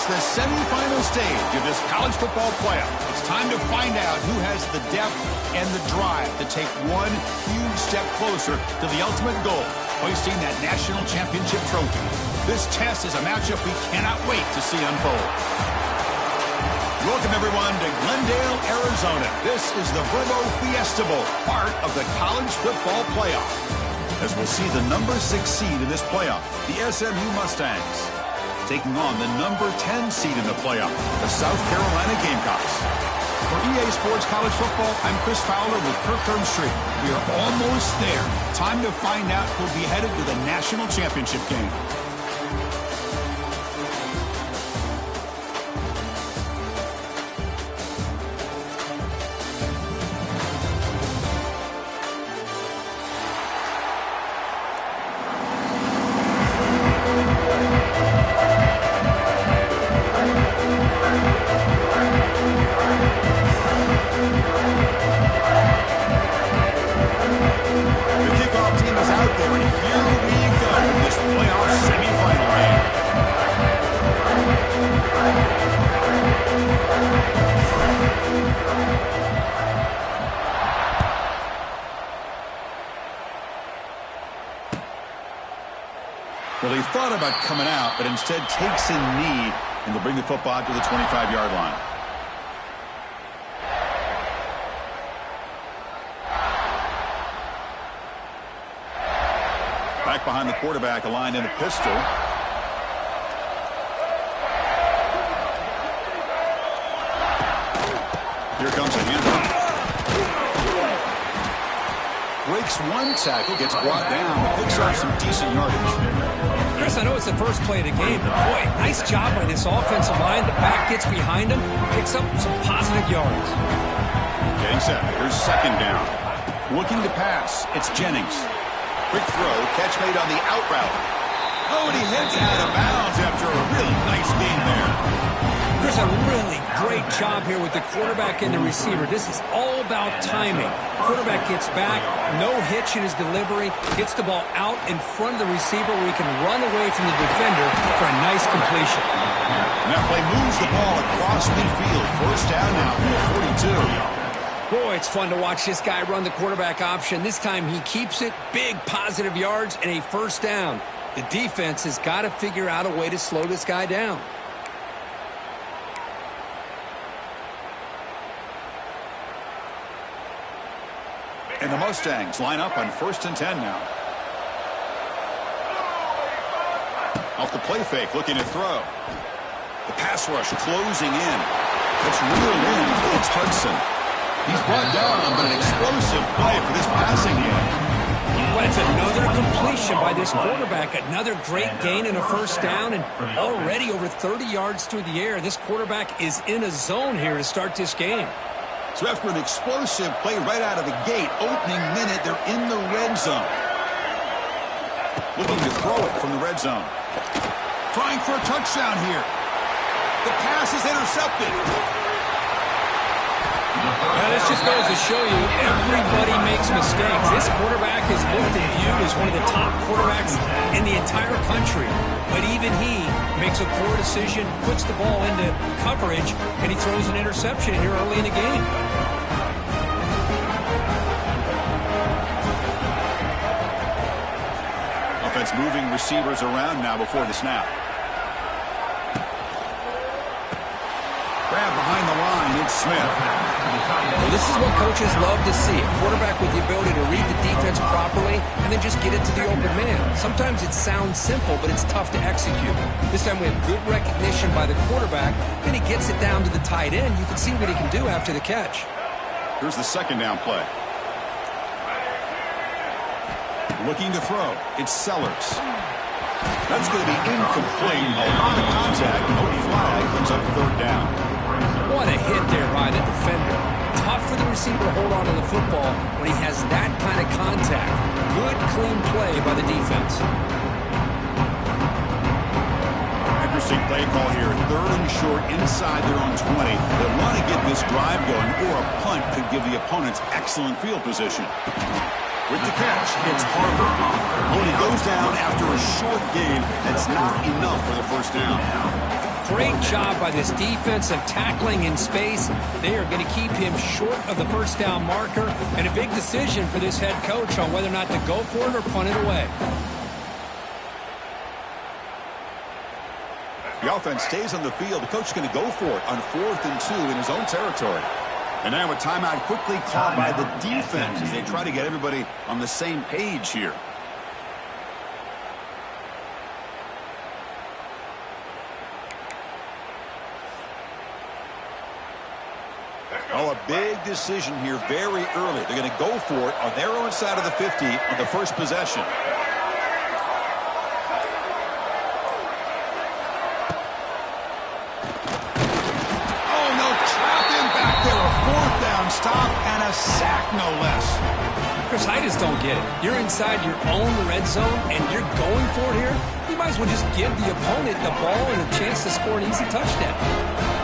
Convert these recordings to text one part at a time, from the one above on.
It's the semifinal stage of this college football playoff. It's time to find out who has the depth and the drive to take one huge step closer to the ultimate goal, hoisting that national championship trophy. This test is a matchup we cannot wait to see unfold. Welcome, everyone, to Glendale, Arizona. This is the Fiesta Bowl, part of the college football playoff. As we'll see the number 6 seed in this playoff, the SMU Mustangs, taking on the number 10 seed in the playoff, the South Carolina Gamecocks. For EA Sports College Football, I'm Chris Fowler with Kirk Street. We are almost there. Time to find out who'll be headed to the national championship game. Well, he thought about coming out, but instead takes a knee, and they'll bring the football to the 25-yard line. Back behind the quarterback, aligned in a pistol. Here comes a handoff. Breaks one tackle, gets brought down, picks up some decent yardage. Chris, I know it's the first play of the game, but boy, nice job by this offensive line. The back gets behind him, picks up some positive yards. Getting set. Here's second down. Looking to pass. It's Jennings. Quick throw, catch made on the out route. Oh, and he heads out of bounds after a really nice gain there. Chris, a really great job here with the quarterback and the receiver. This is all about timing. Quarterback gets back, no hitch in his delivery, gets the ball out in front of the receiver where he can run away from the defender for a nice completion. And that play moves the ball across midfield. First down now from the 42. Boy, it's fun to watch this guy run the quarterback option. This time he keeps it, big positive yards, and a first down. The defense has got to figure out a way to slow this guy down. And the Mustangs line up on 1st and 10 now. Off the play fake, looking to throw. The pass rush closing in. It's reeled in. It's Hudson. He's brought down, but an explosive play for this passing game. Well, it's another completion by this quarterback. Another great gain and a first down, and already over 30 yards through the air. This quarterback is in a zone here to start this game. So after an explosive play right out of the gate, opening minute, they're in the red zone. Looking to throw it from the red zone. Trying for a touchdown here. The pass is intercepted. Now, this just goes to show you everybody makes mistakes. This quarterback is looked and viewed as one of the top quarterbacks in the entire country. But even he makes a poor decision, puts the ball into coverage, and he throws an interception here early in the game. Offense moving receivers around now before the snap. Grab behind the line, it's Smith. Well, this is what coaches love to see. A quarterback with the ability to read the defense properly and then just get it to the open man. Sometimes it sounds simple, but it's tough to execute. This time we have good recognition by the quarterback, and he gets it down to the tight end. You can see what he can do after the catch. Here's the second down play. Looking to throw. It's Sellers. That's going to be incomplete. A lot of contact. No flag. Comes up third down. What a hit there by the defender. Tough for the receiver to hold on to the football when he has that kind of contact. Good, clean play by the defense. Interesting play call here. 3rd and short inside their own 20. They want to get this drive going, or a punt could give the opponents excellent field position. With the catch, it's Harper. When he goes down after a short gain, that's not enough for the first down. Great job by this defensive tackling in space. They are going to keep him short of the first down marker, and a big decision for this head coach on whether or not to go for it or punt it away. The offense stays on the field. The coach is going to go for it on 4th and 2 in his own territory. And now a timeout quickly called by the defense as they try to get everybody on the same page here. Oh, a big decision here very early. They're going to go for it on their own side of the 50 on the first possession. Oh, no, trap him back there. A 4th down stop and a sack, no less. Chris, I just don't get it. You're inside your own red zone, and you're going for it here? You might as well just give the opponent the ball and a chance to score an easy touchdown.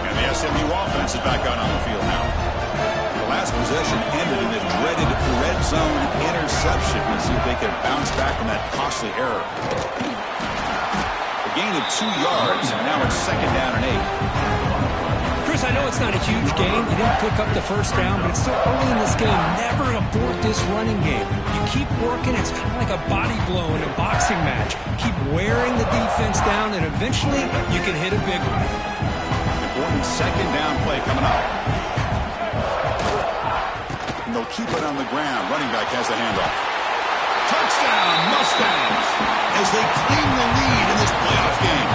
And the SMU offense is back out on the field now. The last possession ended in a dreaded red zone interception. Let's see if they can bounce back from that costly error. A gain of 2 yards, and now it's 2nd down and 8. Chris, I know it's not a huge game. You didn't pick up the first down, but it's still early in this game. Never abort this running game. You keep working. It's kind of like a body blow in a boxing match. Keep wearing the defense down, and eventually you can hit a big one. Important 2nd down play coming up. And they'll keep it on the ground. Running back has the handoff. Touchdown, Mustangs, as they claim the lead in this playoff game.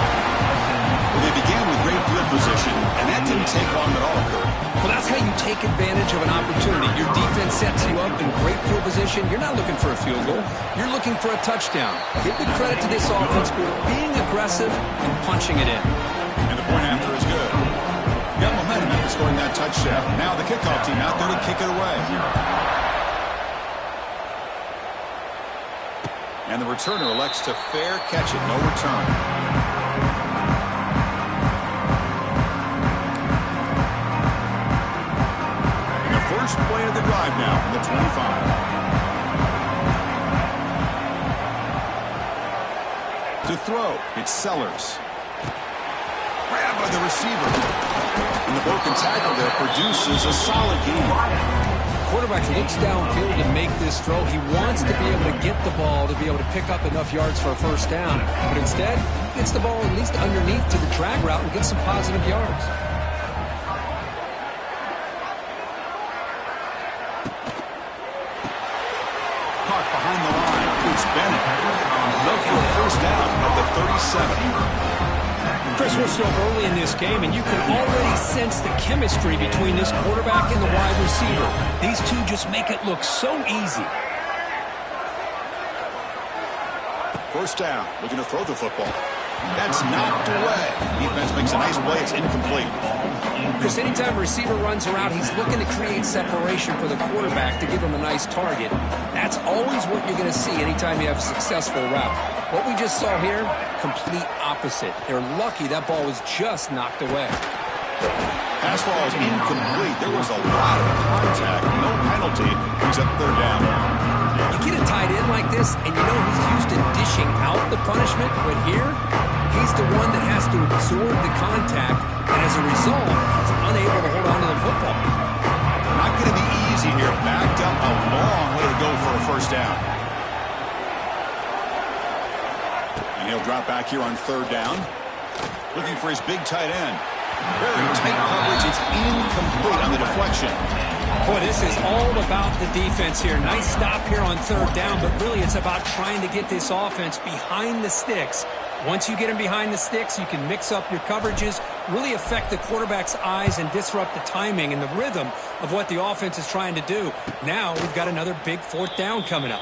Well, they began with great field position, and that didn't take long at all, Kurt. Well, that's how you take advantage of an opportunity. Your defense sets you up in great field position. You're not looking for a field goal. You're looking for a touchdown. Give the credit to this offense for being aggressive and punching it in. And the point after is good. Got momentum after scoring that touchdown. Now the kickoff team out there to kick it away. And the returner elects to fair catch it. No return. And the first play of the drive now from the 25. To throw, it's Sellers. Grabbed by the receiver. And the broken tackle there produces a solid gain. Quarterback looks downfield to make this throw. He wants to be able to get the ball to be able to pick up enough yards for a first down. But instead, he gets the ball at least underneath to the drag route and gets some positive yards. Caught behind the line. It's Bennett. Look for a first down at the 37. Chris, we're still early in this game, and you can already sense the chemistry between this quarterback and the wide receiver. These two just make it look so easy. First down, looking to throw the football. That's knocked away. Defense makes a nice play. It's incomplete. Chris, anytime a receiver runs around, he's looking to create separation for the quarterback to give him a nice target. That's always what you're going to see anytime you have a successful route. What we just saw here, complete opposite. They're lucky that ball was just knocked away. Pass ball is incomplete. There was a lot of contact. No penalty. Brings up 3rd down. You get a tight end like this, and you know he's used to dishing out the punishment, but here, he's the one that has to absorb the contact, and as a result, he's unable to hold on to the football. Not going to be easy here. Backed up a long way to go for a first down. And he'll drop back here on 3rd down. Looking for his big tight end. Very tight coverage. It's incomplete on the deflection. Boy, this is all about the defense here. Nice stop here on 3rd down, but really it's about trying to get this offense behind the sticks. Once you get him behind the sticks, you can mix up your coverages, really affect the quarterback's eyes and disrupt the timing and the rhythm of what the offense is trying to do. Now we've got another big 4th down coming up.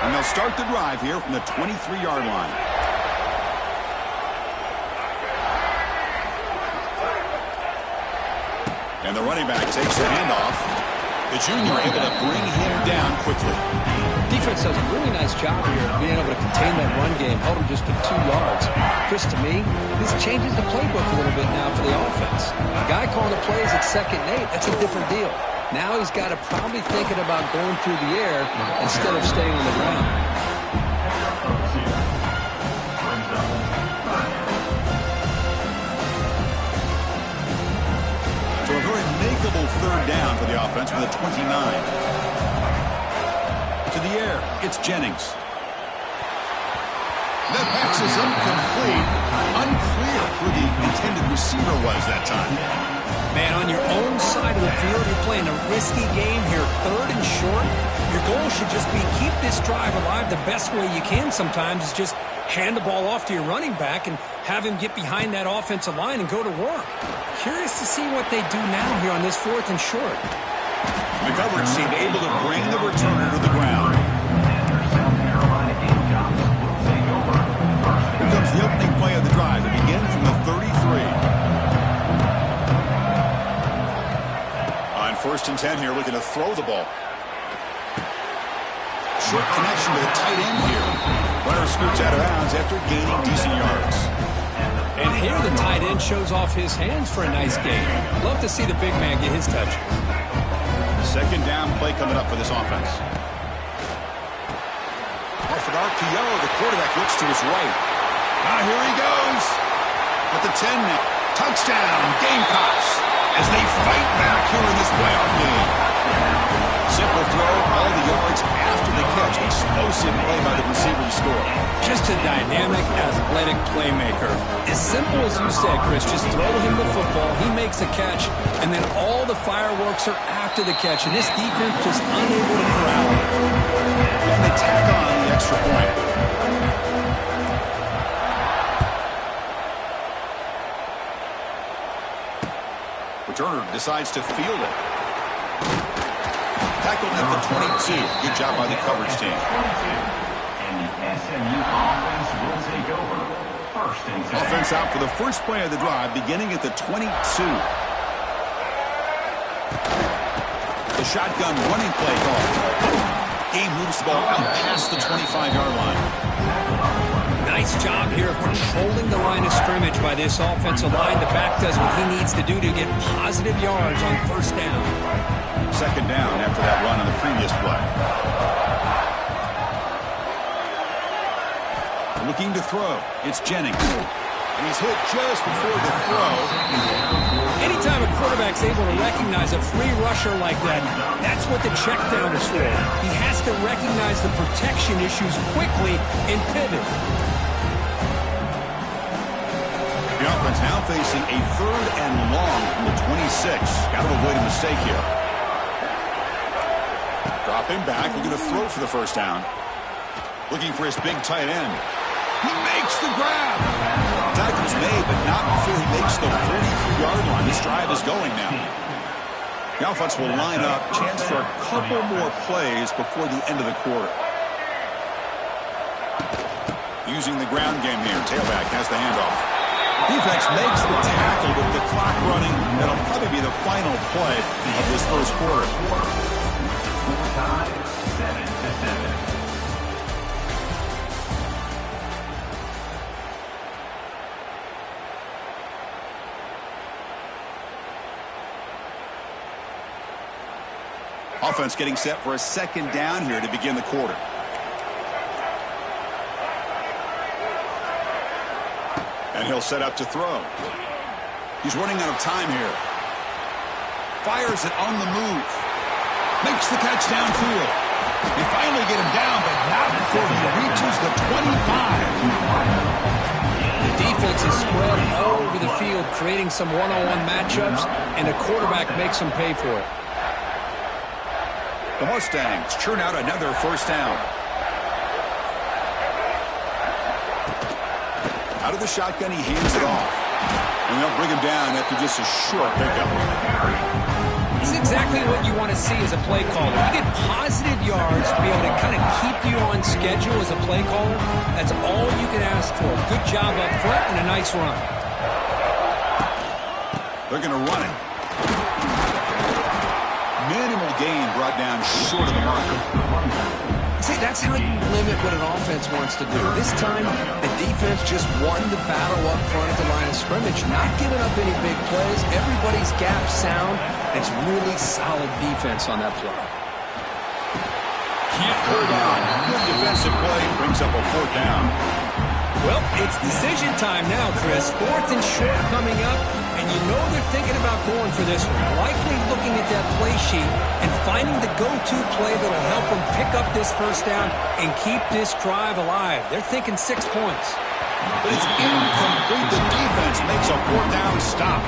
And they'll start the drive here from the 23-yard line. And the running back takes the handoff. The junior able to bring him down quickly. Defense does a really nice job here of being able to contain that run game, held him just to 2 yards. Chris, to me, this changes the playbook a little bit now for the offense. A guy calling the plays at 2nd and 8, that's a different deal. Now he's got to probably thinking about going through the air instead of staying on the ground. So a very makeable third down for the offense with a 29. To the air, it's Jennings. That pass is incomplete. Unclear who the intended receiver was that time. Man, on your own side of the field, you're playing a risky game here, third and short. Your goal should just be keep this drive alive the best way you can sometimes is just hand the ball off to your running back and have him get behind that offensive line and go to work. Curious to see what they do now here on this 4th and short. The coverage seemed able to bring the returner to the ground. Here comes the opening play of the drive to begin from the 33. On 1st and 10 here, looking to throw the ball. Short connection to the tight end here. Runner scoots out of bounds after gaining decent yards. And here the tight end shows off his hands for a nice gain. Love to see the big man get his touch. 2nd down play coming up for this offense. Off an RPO, the quarterback looks to his right. Here he goes. At the 10 now. Touchdown, Gamecocks, as they fight back here in this playoff game. Simple throw, all the yards after the catch. Explosive play by the receiver to score. Just a dynamic, athletic playmaker. As simple as you said, Chris, just throw him the football, he makes a catch, and then all the fireworks are after the catch, and this defense just unable to corral him. And they tack on the extra point. Returner decides to field it. Tackled at the 22. Good job by the coverage team. And the SMU offense will take over. 1st and 10. Offense out for the first play of the drive, beginning at the 22. The shotgun running play call. Game moves the ball out past the 25-yard line. Nice job here of controlling the line of scrimmage by this offensive line. The back does what he needs to do to get positive yards on 1st down. 2nd down after that run on the previous play. Looking to throw. It's Jennings. And he's hit just before the throw. Anytime a quarterback's able to recognize a free rusher like that, that's what the check down is for. He has to recognize the protection issues quickly and pivot. The offense now facing a 3rd and long from the 26. Got to avoid a mistake here. Dropping back, looking to throw for the 1st down. Looking for his big tight end. He makes the grab. Tackle's made, but not before he makes the 43-yard line. This drive is going now. The offense will line up. Chance for a couple more plays before the end of the quarter. Using the ground game here. Tailback has the handoff. Defense makes the tackle with the clock running. That'll probably be the final play of this 1st quarter. Time, 7-7. Offense getting set for a 2nd down here to begin the quarter. And he'll set up to throw. He's running out of time here. Fires it on the move. Makes the catch downfield. They finally get him down, but not before he reaches the 25. The defense is spread all over the field, creating some one-on-one matchups, and the quarterback makes them pay for it. The Mustangs churn out another 1st down. Out of the shotgun, he hands it off. And they'll bring him down after just a short pickup. This is exactly what you want to see as a play caller. You get positive yards to be able to kind of keep you on schedule as a play caller. That's all you can ask for. Good job up front and a nice run. They're going to run it. Minimal gain brought down short of the marker. See, that's how you limit what an offense wants to do. This time, the defense just won the battle up front at the line of scrimmage, not giving up any big plays. Everybody's gap sound, It's really solid defense on that play. Can't hold on. Good defensive play brings up a 4th down. Well, it's decision time now, Chris. 4th and short coming up, and you know they're thinking about going for this one. Likely looking at that play sheet and finding the go-to play that will help them pick up this 1st down and keep this drive alive. They're thinking 6 points. But it's incomplete. The defense makes a 4th down stop.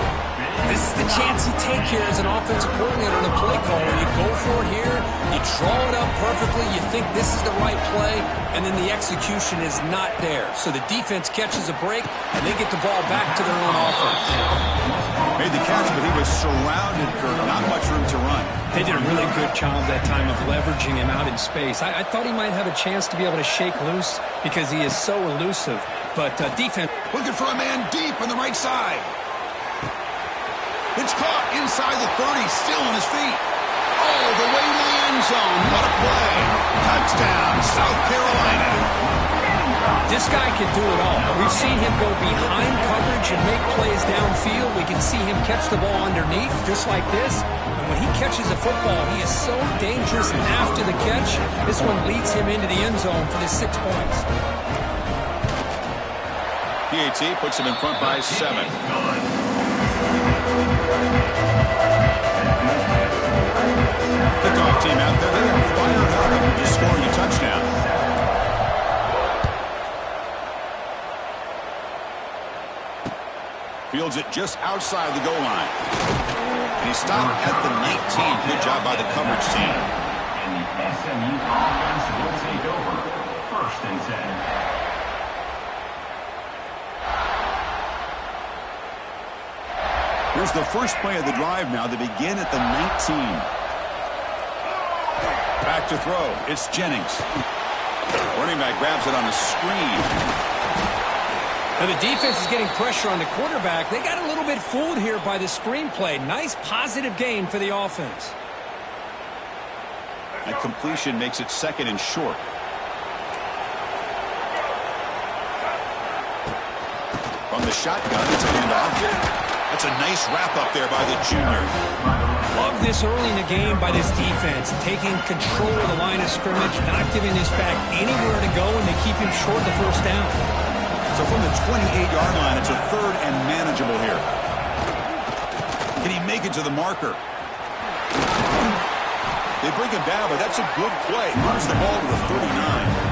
This is the chance you take here as an offensive coordinator and a play caller. You go for it here, you draw it up perfectly, you think this is the right play, and then the execution is not there. So the defense catches a break, and they get the ball back to their own offense. Made the catch, but he was surrounded, Kirk. Not much room to run. They did a really good job that time of leveraging him out in space. I thought he might have a chance to be able to shake loose because he is so elusive. But defense... Looking for a man deep on the right side. It's caught inside the 30, still on his feet. All the way to the end zone. What a play. Touchdown, South Carolina. This guy can do it all. We've seen him go behind coverage and make plays downfield. We can see him catch the ball underneath, just like this. And when he catches a football, he is so dangerous after the catch. This one leads him into the end zone for the 6 points. PAT puts him in front by 7. Kickoff team out there. They are fired up after just scoring a touchdown. Fields it just outside the goal line. And he stopped at the 19. Good job by the coverage team. And the SMU offense will take over. 1st and 10. Here's the first play of the drive now. They begin at the 19. Back to throw. It's Jennings. Running back grabs it on a screen. Now the defense is getting pressure on the quarterback. They got a little bit fooled here by the screenplay. Nice positive gain for the offense. That completion makes it 2nd and short. From the shotgun, it's a handoff. That's a nice wrap-up there by the junior. Love this early in the game by this defense, taking control of the line of scrimmage, not giving this back anywhere to go, and they keep him short the 1st down. So from the 28-yard line, it's a 3rd and manageable here. Can he make it to the marker? They bring him down, but that's a good play. Moves the ball to the 39.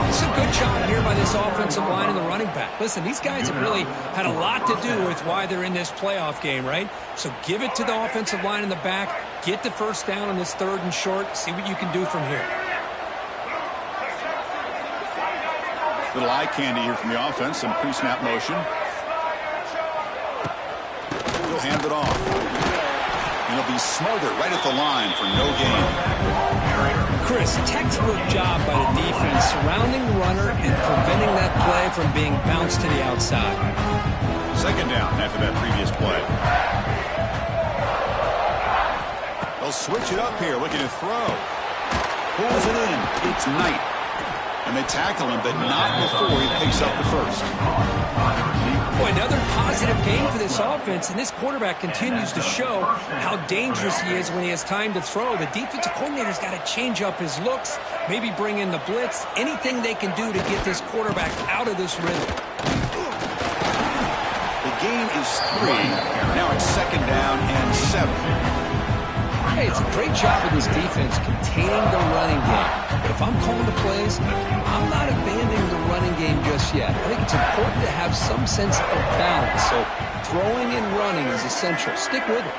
It's a good job here by this offensive line and the running back. Listen, these guys have really had a lot to do with why they're in this playoff game, right? So give it to the offensive line in the back. Get the 1st down on this 3rd and short. See what you can do from here. Little eye candy here from the offense. Some pre-snap motion. He'll hand it off. And he'll be smothered right at the line for no gain. Chris, textbook job by the defense surrounding the runner and preventing that play from being bounced to the outside. 2nd down after that previous play. They'll switch it up here, looking to throw. Pulls it in. It's Knight. And they tackle him, but not before he picks up the 1st. Boy, another positive game for this offense, and this quarterback continues to show how dangerous he is when he has time to throw. The defensive coordinator's got to change up his looks, maybe bring in the blitz, anything they can do to get this quarterback out of this rhythm. The gain is 3. Now it's 2nd down and 7. Hey, it's a great job of this defense containing the running game. But if I'm calling the plays, I'm not abandoning the running game just yet. I think it's important to have some sense of balance. So throwing and running is essential. Stick with it.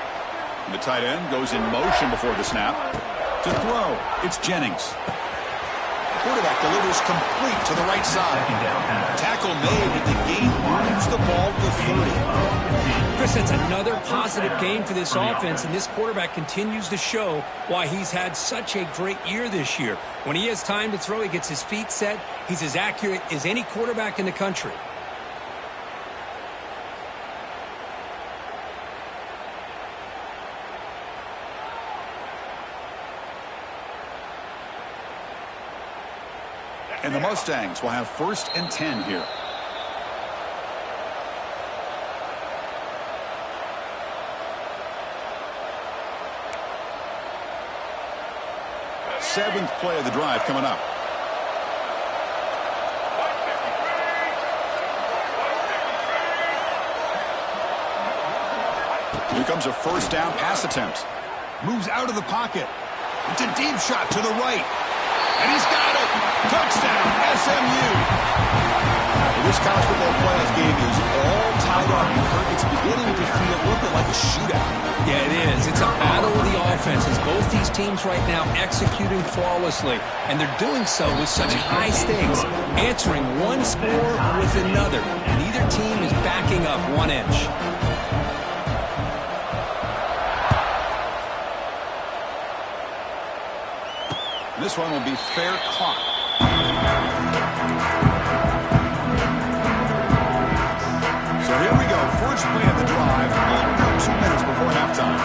The tight end goes in motion before the snap. To throw, it's Jennings. Quarterback delivers complete to the right side. Tackle made, and the gain moves the ball to the 30. Chris, that's another positive game for this offense, and this quarterback continues to show why he's had such a great year this year. When he has time to throw, he gets his feet set. He's as accurate as any quarterback in the country. And the Mustangs will have 1st and 10 here. 7th play of the drive coming up. Here comes a first down pass attempt. Moves out of the pocket. It's a deep shot to the right. And he's got it. Touchdown, SMU. This college football playoff game is all tied up. It's beginning to feel a little bit like a shootout. Yeah, it is. It's a battle of the offenses. Both these teams right now executing flawlessly. And they're doing so with such high stakes. Answering one score with another. Neither team is backing up 1 inch. This one will be fair caught. So here we go. First play of the drive. About 2 minutes before halftime.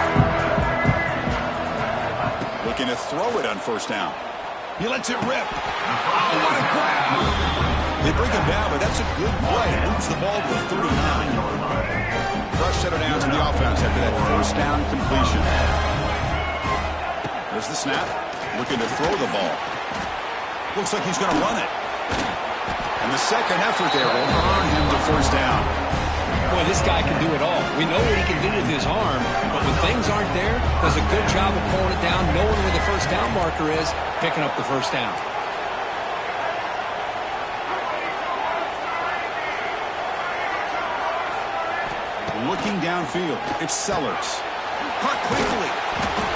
Looking to throw it on first down. He lets it rip. Oh, what a grab. They bring him down, but that's a good play. Moves the ball to the 39. Rush set it down to the offense after that first down completion. There's the snap. Looking to throw the ball. Looks like he's going to run it. And the second effort there will earn him the first down. Boy, this guy can do it all. We know what he can do with his arm, but when things aren't there, does a good job of pulling it down, knowing where the first down marker is, picking up the first down. Looking downfield, it's Sellers. Caught quickly.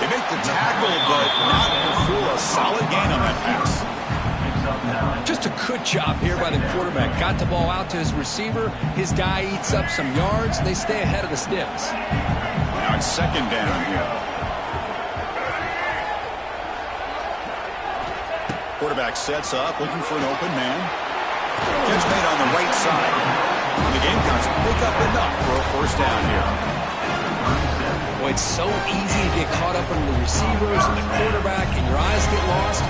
They make the tackle, but not before a solid gain on that pass. Just a good job here by the quarterback. Got the ball out to his receiver. His guy eats up some yards. They stay ahead of the sticks. Now it's second down here. Quarterback sets up, looking for an open man. Catch made on the right side. And the Gamecocks pick up enough for a first down here. Boy, it's so easy to get caught up in the receivers and the quarterback, and your eyes get lost.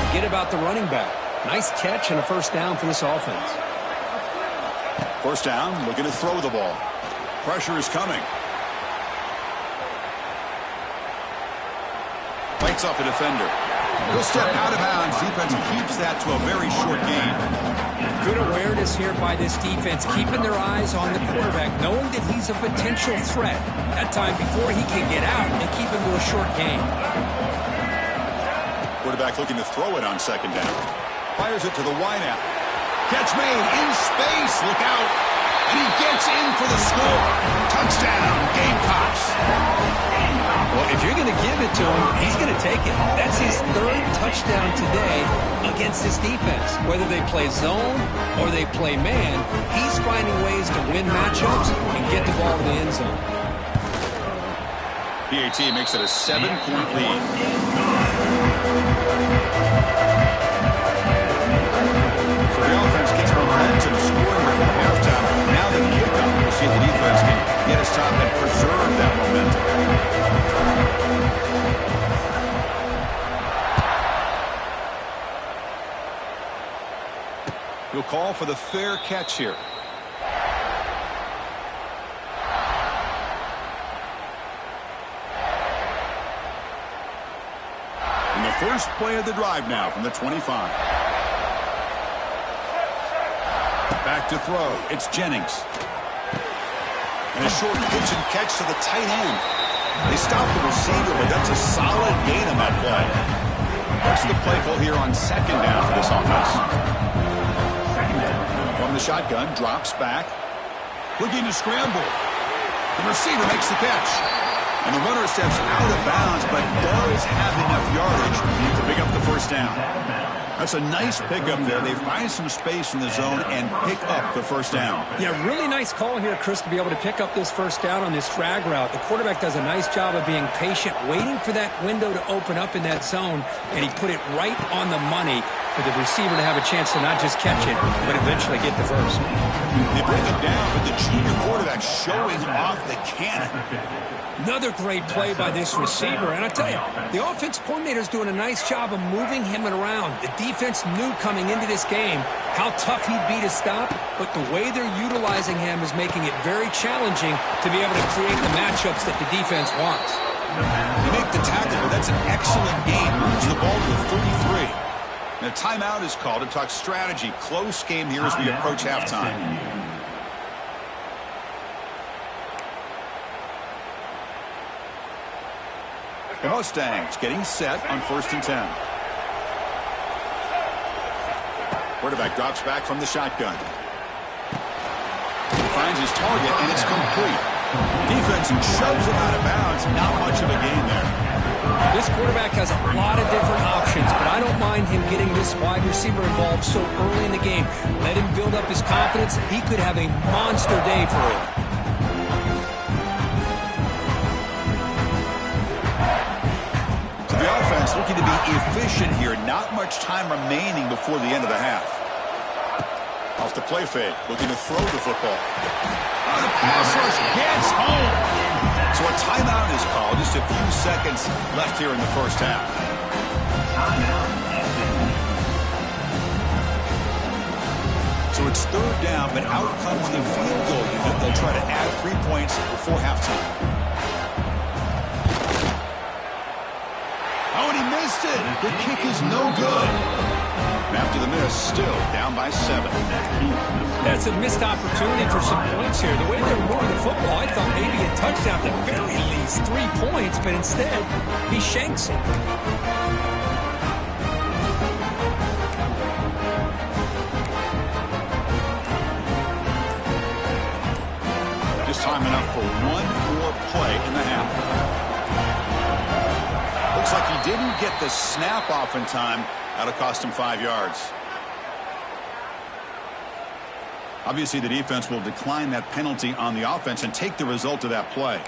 Forget about the running back. Nice catch and a first down for this offense. First down, looking to throw the ball. Pressure is coming. Fights off a defender. He'll step out of bounds. Defense keeps that to a very short gain. Good awareness here by this defense, keeping their eyes on the quarterback, knowing that he's a potential threat. That time before he can get out and keep him to a short gain. Quarterback looking to throw it on second down. Fires it to the wideout. Catch made in space. Look out. And he gets in for the score. Touchdown, Gamecocks. Well, if you're going to give it to him, he's going to take it. That's his 3rd touchdown today against this defense. Whether they play zone or they play man, he's finding ways to win matchups and get the ball to the end zone. PAT makes it a 7-point lead. So the offense gets momentum scoring before halftime. Now the kickoff. We'll see if the defense can get us top and preserve that momentum. He'll call for the fair catch here. And the first play of the drive now from the 25. Back to throw. It's Jennings. And a short pitch and catch to the tight end. They stop the receiver, but that's a solid gain on that play. What's the play call here on second down for this offense? From the shotgun, drops back. Looking to scramble. The receiver makes the catch. And the runner steps out of bounds, but does have enough yardage to pick up the first down. That's a nice pickup there. They find some space in the zone and pick up the first down. Yeah, really nice call here, Chris, to be able to pick up this first down on this drag route. The quarterback does a nice job of being patient, waiting for that window to open up in that zone, and he put it right on the money for the receiver to have a chance to not just catch it, but eventually get the first. They bring him down, but the junior quarterback showing off the cannon. Another great play by this receiver. And I tell you, the offense coordinator's doing a nice job of moving him around. The defense knew coming into this game how tough he'd be to stop, but the way they're utilizing him is making it very challenging to be able to create the matchups that the defense wants. They make the tackle, but that's an excellent gain. Moves the ball to the 33. And a timeout is called to talk strategy. Close game here as we approach halftime. The Mustangs getting set on 1st and 10. Quarterback drops back from the shotgun. He finds his target, and it's complete. Defense shoves it out of bounds. Not much of a gain there. This quarterback has a lot of different options, but I don't mind him getting this wide receiver involved so early in the game. Let him build up his confidence. He could have a monster day for him. So the offense looking to be efficient here. Not much time remaining before the end of the half. Off the play fake, looking to throw the football. Oh, the pass rush gets home. So a timeout is called. Just a few seconds left here in the first half. So it's 3rd down, but out comes the field goal unit. They'll try to add 3 points before halftime. Oh, and he missed it. The kick is no good. And after the miss, still down by 7. That's a missed opportunity for some points here. The way they were moving the football, I thought maybe a touchdown, at the very least 3 points, but instead, he shanks it. Just time enough for one more play in the half. Looks like he didn't get the snap off in time. That'll cost him 5 yards. Obviously, the defense will decline that penalty on the offense and take the result of that play.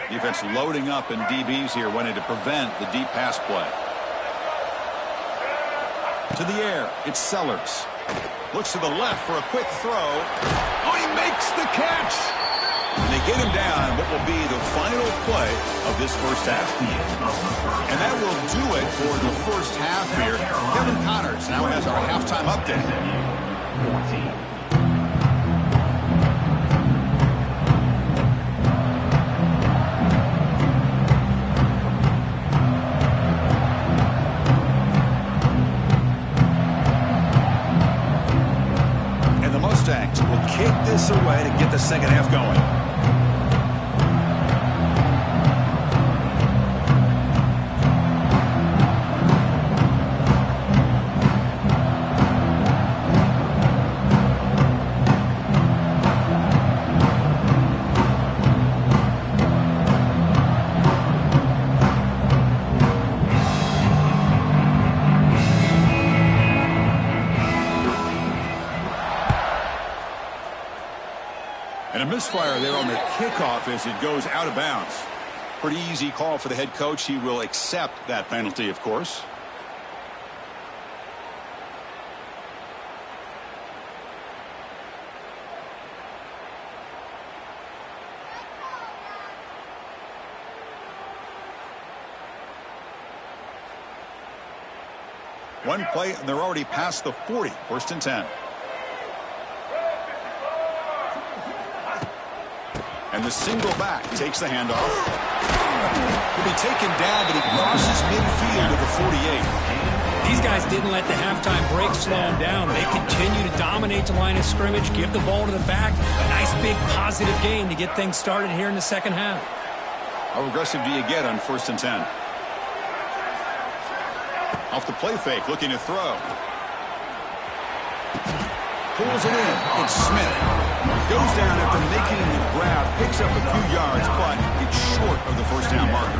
Defense loading up, and DBs here wanting to prevent the deep pass play. To the air, it's Sellers. Looks to the left for a quick throw. Oh, he makes the catch! And they get him down what will be the final play of this first half. And that will do it for the first half here. Kevin Connors now has our halftime update. And the Mustangs will kick this away to get the second half going. And a misfire there on the kickoff as it goes out of bounds. Pretty easy call for the head coach. He will accept that penalty, of course. One play, and they're already past the 40. 1st and 10. And the single back takes the handoff. He'll be taken down, but he crosses midfield to the 48. These guys didn't let the halftime break slow them down. They continue to dominate the line of scrimmage, give the ball to the back. A nice big positive gain to get things started here in the second half. How aggressive do you get on 1st and 10? Off the play fake, looking to throw. Pulls it in. It's Smith. Goes down after making the grab, picks up a few yards, but it's short of the first down marker.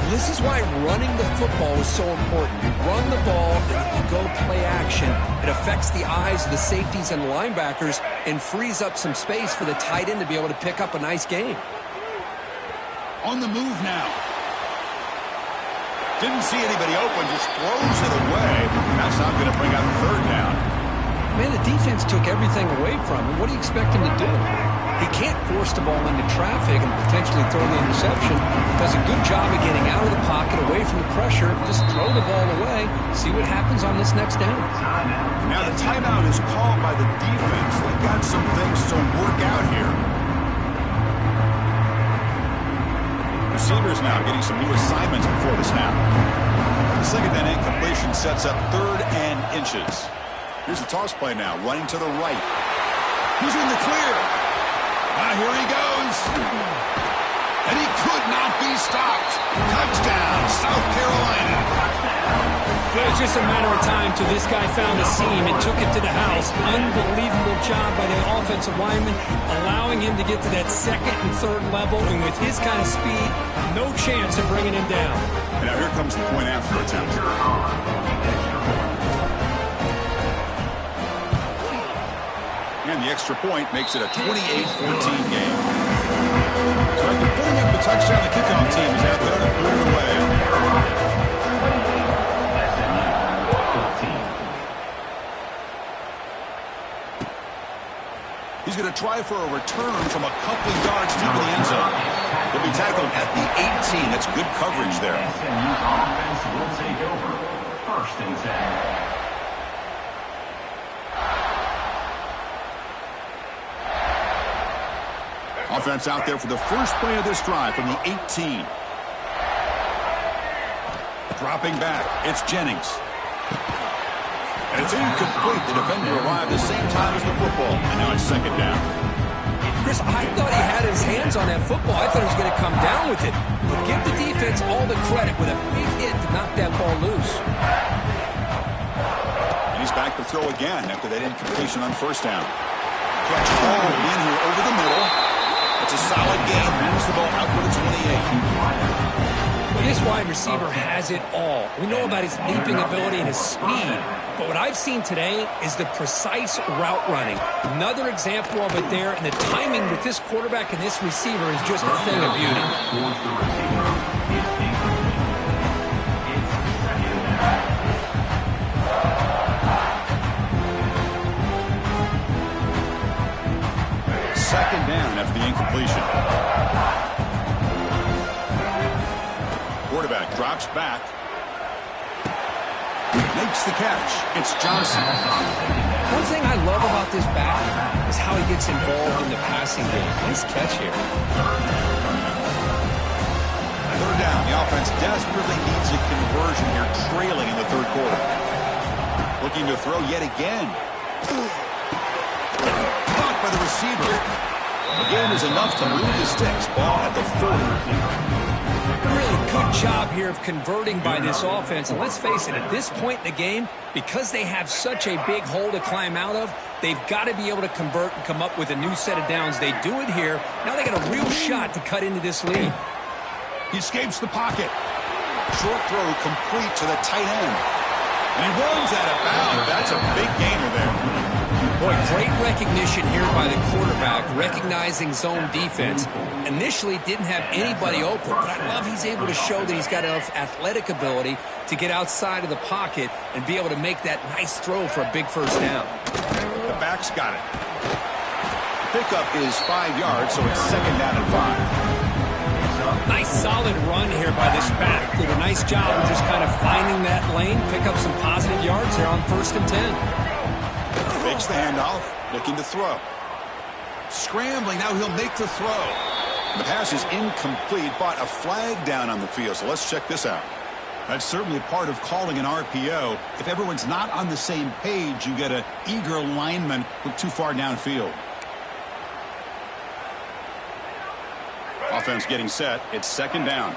This is why running the football is so important. You run the ball, and you go play action. It affects the eyes of the safeties and linebackers and frees up some space for the tight end to be able to pick up a nice gain. On the move now. Didn't see anybody open, just throws it away. That's not going to bring out 3rd down. Man, the defense took everything away from him. What do you expect him to do? He can't force the ball into traffic and potentially throw the interception. Does a good job of getting out of the pocket, away from the pressure. Just throw the ball away. See what happens on this next down. Now the timeout is called by the defense. They've got some things to work out here. receivers now getting some new assignments before the snap. The second down incompletion sets up 3rd and inches. Here's the toss play now, running to the right. He's in the clear. Here he goes. And he could not be stopped. Touchdown, South Carolina. It was just a matter of time till this guy found a seam and took it to the house. Unbelievable job by the offensive lineman, allowing him to get to that 2nd and 3rd level. And with his kind of speed, no chance of bringing him down. And now here comes the point after attempt. And the extra point makes it a 28-14 game. So after putting up the touchdown, the kickoff team is out there to put it away. He's going to try for a return from a couple of yards deep in the end zone. He'll be tackled at the 18. That's good coverage there. SMU's offense will take over. 1st and 10. Offense out there for the first play of this drive from the 18. Dropping back, it's Jennings. And it's incomplete. The defender arrived at the same time as the football. And now it's 2nd down. Chris, I thought he had his hands on that football. I thought he was going to come down with it. But give the defense all the credit with a big hit to knock that ball loose. And he's back to throw again after that incompletion on 1st down. Catch hauled in here over the middle. It's a solid game. Moves the ball out for the 28. Well, this wide receiver has it all. We know about his leaping ability and his speed. But what I've seen today is the precise route running. Another example of it there. And the timing with this quarterback and this receiver is just a thing of beauty. Second down after the incompletion. Quarterback drops back. Makes the catch. It's Johnson. One thing I love about this back is how he gets involved in the passing game. Nice catch here. 3rd down. The offense desperately needs a conversion here, trailing in the 3rd quarter. Looking to throw yet again. Caught by the receiver. The game is enough to move the sticks. Ball at the 40. Really good job here of converting by this offense. And let's face it, at this point in the game, because they have such a big hole to climb out of, they've got to be able to convert and come up with a new set of downs. They do it here. Now they got a real shot to cut into this lead. He escapes the pocket. Short throw complete to the tight end. And he runs out of bounds. That's a big gainer there. Boy, great recognition here by the quarterback, recognizing zone defense. Initially didn't have anybody open, but I love he's able to show that he's got enough athletic ability to get outside of the pocket and be able to make that nice throw for a big 1st down. The back's got it. Pickup is 5 yards, so it's 2nd down and 5. Nice solid run here by this back. Did a nice job of just kind of finding that lane, pick up some positive yards there on 1st and 10. Fakes the handoff, looking to throw. Scrambling, now he'll make the throw. The pass is incomplete, but a flag down on the field, so let's check this out. That's certainly part of calling an RPO. If everyone's not on the same page, you get an eager lineman look too far downfield. Offense getting set. It's 2nd down.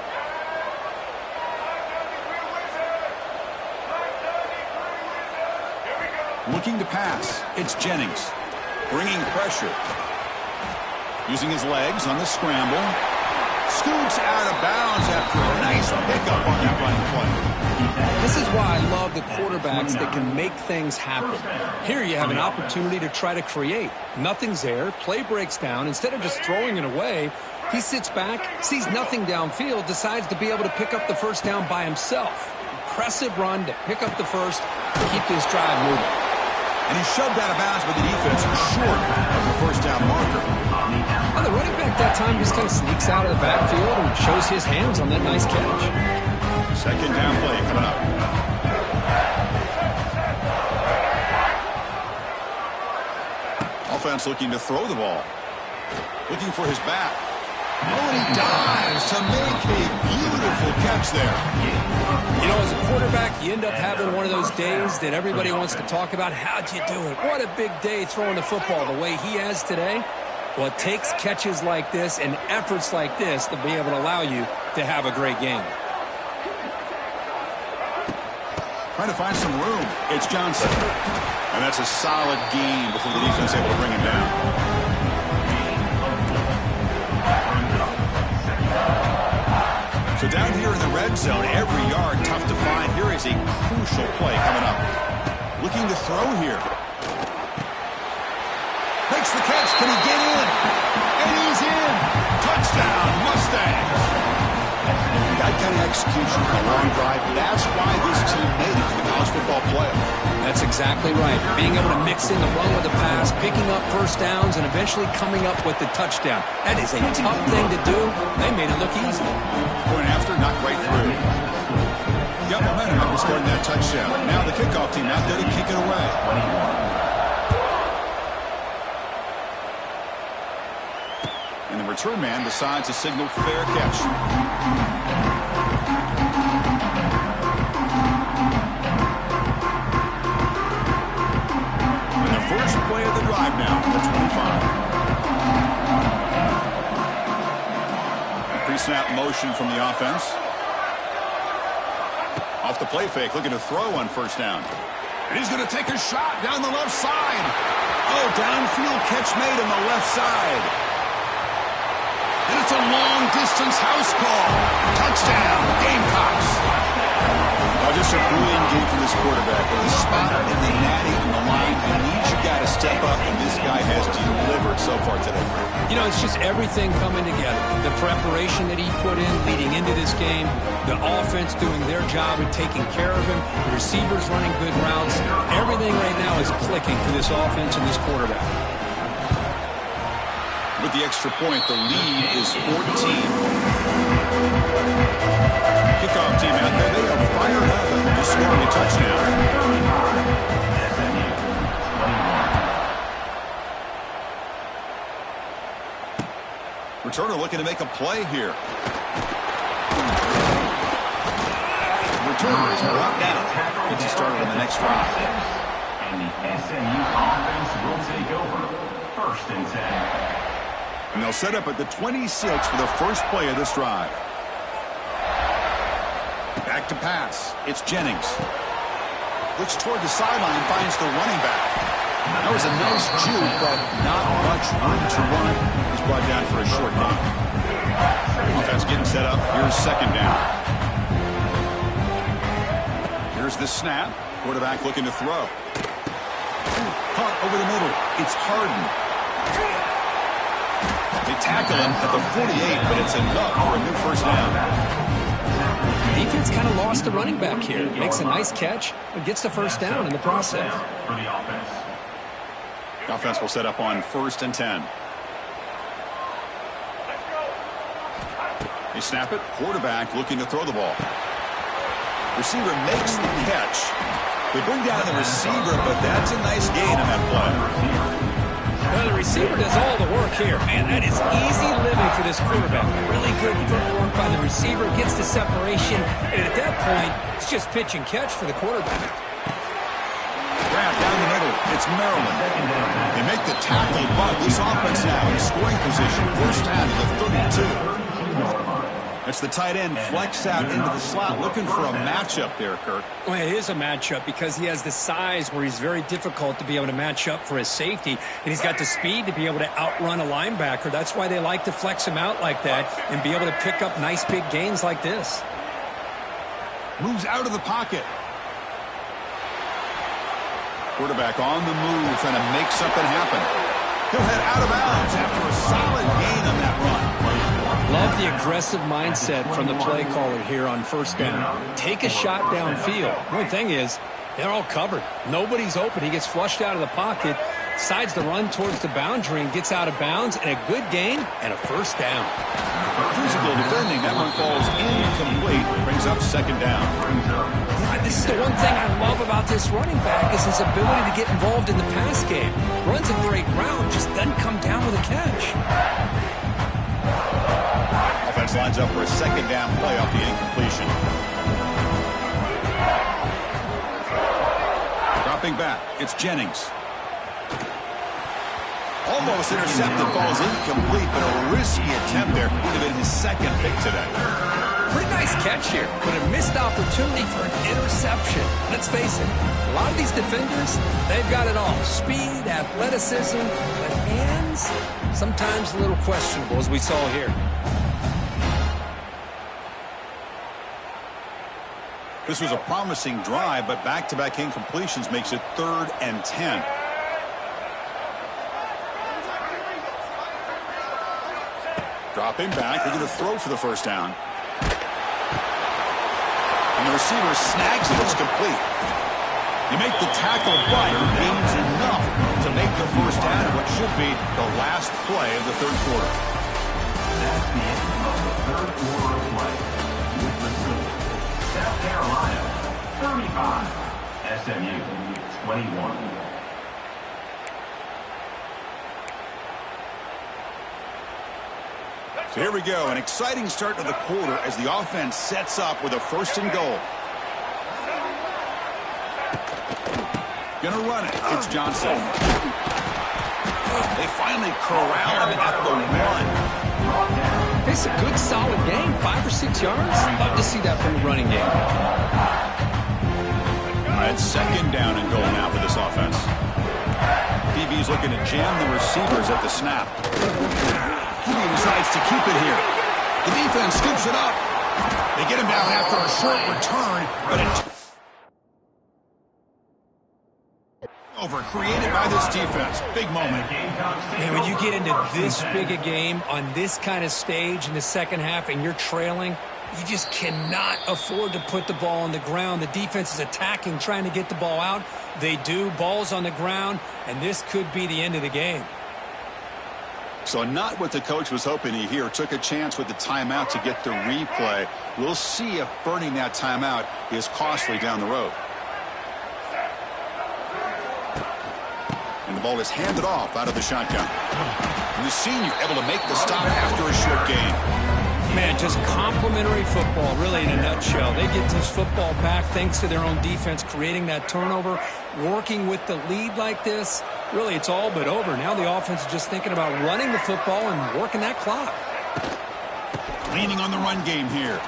Looking to pass. It's Jennings. Bringing pressure. Using his legs on the scramble. Scoots out of bounds after a nice pickup on that running play. This is why I love the quarterbacks that can make things happen. Here you have an opportunity to try to create. Nothing's there. Play breaks down. Instead of just throwing it away, he sits back, sees nothing downfield, decides to be able to pick up the 1st down by himself. Impressive run to pick up the 1st, keep this drive moving. And he shoved out of bounds, but the defense short of the 1st down marker. Well, the running back that time just kind of sneaks out of the backfield and shows his hands on that nice catch. 2nd down play coming up. Offense looking to throw the ball. Looking for his back. Oh, and he dives to make a beautiful catch there. You know, as a quarterback, you end up having one of those days that everybody wants to talk about. How'd you do it? What a big day throwing the football the way he has today. Well, it takes catches like this and efforts like this to be able to allow you to have a great game. Trying to find some room. It's Johnson. And that's a solid gain before the defense able to bring him down. So down here in the red zone, every yard tough to find. Here is a crucial play coming up. Looking to throw here. Makes the catch. Can he get in? And he's in. Touchdown, Mustangs. That kind of execution on a long drive, that's why this team made it to the college football playoff. That's exactly right. Being able to mix in the run with the pass, picking up first downs, and eventually coming up with the touchdown. That is a tough thing to do. They made it look easy. Going after, knocked right through. Got momentum after scoring that touchdown. Now the kickoff team out there to kick it away. And the return man decides to signal fair catch. First play of the drive now at the 25. Pre-snap motion from the offense. Off the play fake, looking to throw on first down. And he's going to take a shot down the left side. Oh, downfield catch made on the left side. And it's a long-distance house call. Touchdown, Gamecocks. Just a brilliant game for this quarterback. With a spot in the natty on the line, he needs you got to step up, and this guy has delivered so far today. You know, it's just everything coming together. The preparation that he put in leading into this game, the offense doing their job and taking care of him, the receivers running good routes. Everything right now is clicking for this offense and this quarterback. With the extra point, the lead is 14. Kickoff team out there, they are fired up and scoring a touchdown. Returner looking to make a play here. Returner is brought down. Gets you started on the next drive. And the SMU offense will take over. 1st and 10. And they'll set up at the 26 for the first play of this drive. Back to pass. It's Jennings. Looks toward the sideline, finds the running back. That was a nice juke, but not much room to run. He's brought down for a short gain. Offense getting set up. Here's second down. Here's the snap. Quarterback looking to throw. Caught over the middle. It's Harden. They tackle him at the 48, but it's enough for a new first down. Defense kind of lost the running back here. Makes a nice catch, but gets the first down in the process. For the offense. The offense will set up on 1st and 10. They snap it. Quarterback looking to throw the ball. Receiver makes the catch. They bring down the receiver, but that's a nice gain on that play. Well, the receiver does all the work here. Man, that is easy living for this quarterback. Really good footwork by the receiver, gets the separation, and at that point, it's just pitch and catch for the quarterback. Grab down the middle. It's Maryland. They make the tackle, but this offense now in scoring position. First down to the 32. That's the tight end flex out into the slot, looking for a matchup there, Kirk. Well, it is a matchup because he has the size where he's very difficult to be able to match up for his safety, and he's got the speed to be able to outrun a linebacker. That's why they like to flex him out like that and be able to pick up nice big gains like this. Moves out of the pocket. Quarterback on the move, trying to make something happen. He'll head out of bounds after a solid gain on that run. Love the aggressive mindset from the play caller here on first down. Take a shot downfield. The only thing is, they're all covered. Nobody's open. He gets flushed out of the pocket, decides to run towards the boundary and gets out of bounds, and a good gain and a first down. Physical defending. That one falls incomplete. Brings up second down. This is the one thing I love about this running back is his ability to get involved in the pass game. Runs a great route, just doesn't come down with a catch. defense lines up for a second down play off the incompletion. Dropping back, it's Jennings. Almost intercepted, falls incomplete, but a risky attempt there. Would have been his second pick today. Pretty nice catch here, but a missed opportunity for an interception. Let's face it, a lot of these defenders, they've got it all. Speed, athleticism, but hands, sometimes a little questionable, as we saw here. This was a promising drive, but back-to-back incompletions makes it 3rd and 10. Dropping back, they're going to throw for the first down. And the receiver snags it, it's complete. You make the tackle, but gains enough to make the first down in what should be the last play of the third quarter. That's the end of the third quarter of play. With the score, South Carolina 35, SMU 21. So here we go, an exciting start to the quarter as the offense sets up with a 1st and goal. Gonna run it. It's Johnson. They finally corral him at the 1. It's a good, solid game. 5 or 6 yards. Love to see that from the running game. All right, 2nd down and goal now for this offense. PB's looking to jam the receivers at the snap. He decides to keep it here. The defense scoops it up. They get him down after a short return, but over created by this defense. Big moment. Man, when you get into this big a game on this kind of stage in the second half and you're trailing, you just cannot afford to put the ball on the ground. The defense is attacking, trying to get the ball out. They do. Ball's on the ground, and this could be the end of the game. So not what the coach was hoping to hear. Took a chance with the timeout to get the replay. We'll see if burning that timeout is costly down the road. And the ball is handed off out of the shotgun. And the senior able to make the stop after a short gain. Man, just complimentary football, really, in a nutshell. They get this football back thanks to their own defense, creating that turnover, working with the lead like this. Really, it's all but over. Now the offense is just thinking about running the football and working that clock. Leaning on the run game here.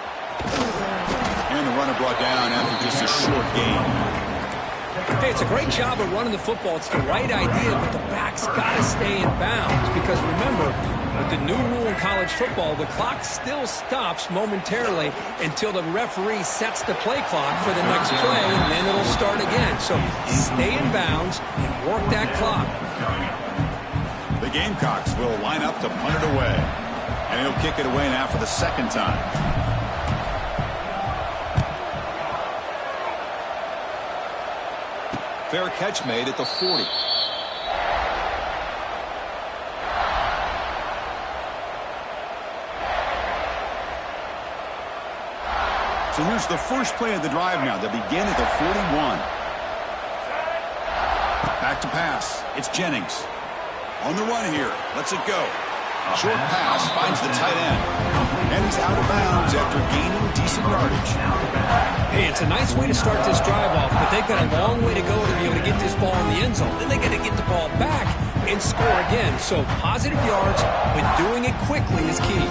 And the runner brought down after just a short gain. Hey, it's a great job of running the football. It's the right idea, but the back's got to stay in bounds because, remember, with the new rule in college football, the clock still stops momentarily until the referee sets the play clock for the next play, and then it'll start again. So stay in bounds and work that clock. The Gamecocks will line up to punt it away. And he'll kick it away now for the 2nd time. Fair catch made at the 40. So here's the first play of the drive now. They begin at the 41. Back to pass. It's Jennings. On the run here. Lets it go. Short pass finds the tight end. And he's out of bounds after gaining decent yardage. Hey, it's a nice way to start this drive off, but they've got a long way to go to be able to get this ball in the end zone. Then they got to get the ball back and score again. So positive yards, but doing it quickly is key.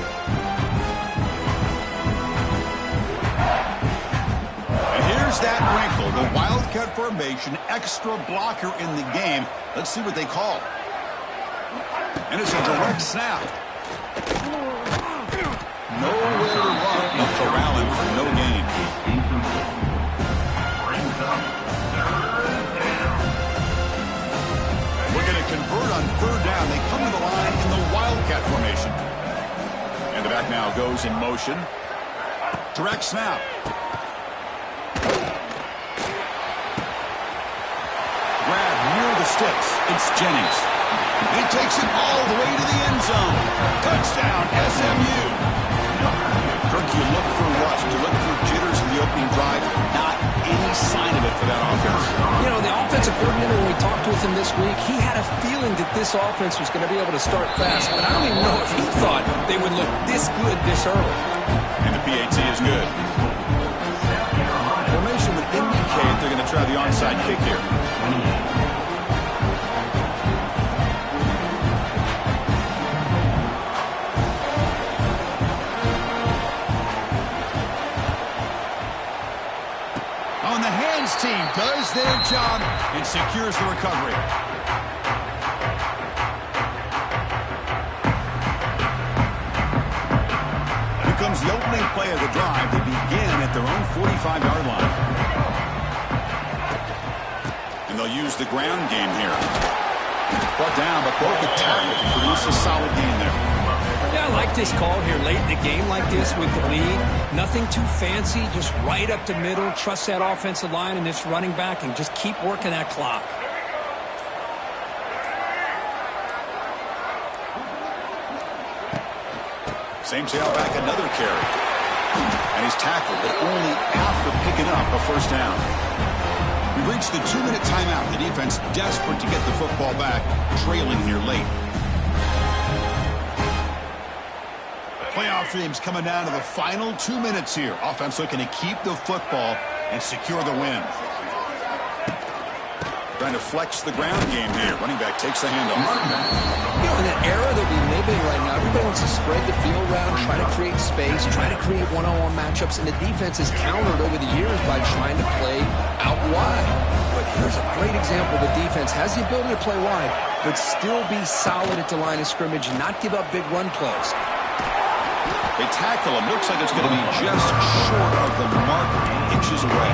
And here's that wrinkle, the Wildcat formation, extra blocker in the game. Let's see what they call. And it's a direct snap. Nowhere to run. No corralling for no gain. We're going to convert on 3rd down. They come to the line in the Wildcat formation. And the back now goes in motion. Direct snap. Grab near the sticks. It's Jennings. He takes it all the way to the end zone. Touchdown, SMU. Kirk, you look for rust. You look for jitters in the opening drive. Not any sign of it for that offense. You know, the offensive coordinator, when we talked with him this week, he had a feeling that this offense was going to be able to start fast, but I don't even know if he thought they they would look this good this early. And the PAT is good. Formation would indicate they're going to try the onside kick here. On the hands team does their job and secures the recovery. Here comes the opening play of the drive. They begin at their own 45-yard line. And they'll use the ground game here. Brought down, but broke the tackle to produce a solid gain there. Yeah, I like this call here late in the game like this with the lead. Nothing too fancy, just right up the middle. Trust that offensive line and this running back and just keep working that clock. Same tailback, another carry. And he's tackled, but only after picking up a first down. We've reached the 2-minute timeout. The defense desperate to get the football back, trailing here late. Playoff dreams coming down to the final 2 minutes here. Offense looking to keep the football and secure the win. Trying to flex the ground game here. Running back takes the handoff. You know, in that era that we live in right now, everybody wants to spread the field around, try to create space, try to create one-on-one matchups, and the defense has countered over the years by trying to play out wide. But here's a great example. The defense has the ability to play wide, but still be solid at the line of scrimmage and not give up big run plays. They tackle him. Looks like it's going to be just short of the mark, inches away.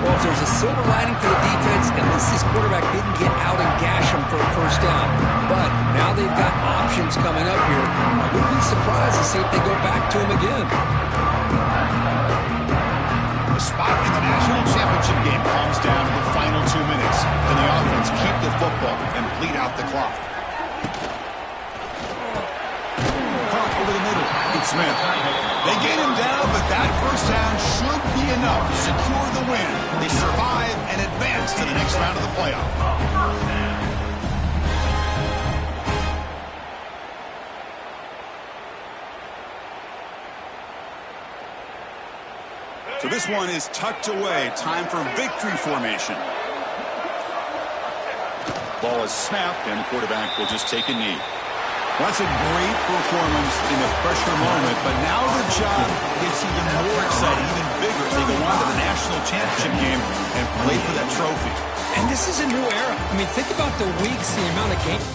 Well, if there's a silver lining for the defense, at least this quarterback didn't get out and gash him for a first down. But now they've got options coming up here. I wouldn't be surprised to see if they go back to him again. The spot in the national championship game comes down to the final 2 minutes. Can the offense keep the football and bleed out the clock? Over the middle, it's Smith. They get him down, but that first down should be enough to secure the win. They survive and advance to the next round of the playoff. So this one is tucked away. Time for victory formation. Ball is snapped, and the quarterback will just take a knee. Well, that's a great performance in the pressure moment, but now the job gets even more exciting, even bigger as they go on to the national championship game and play for that trophy. And this is a new era. I mean, think about the weeks, the amount of games.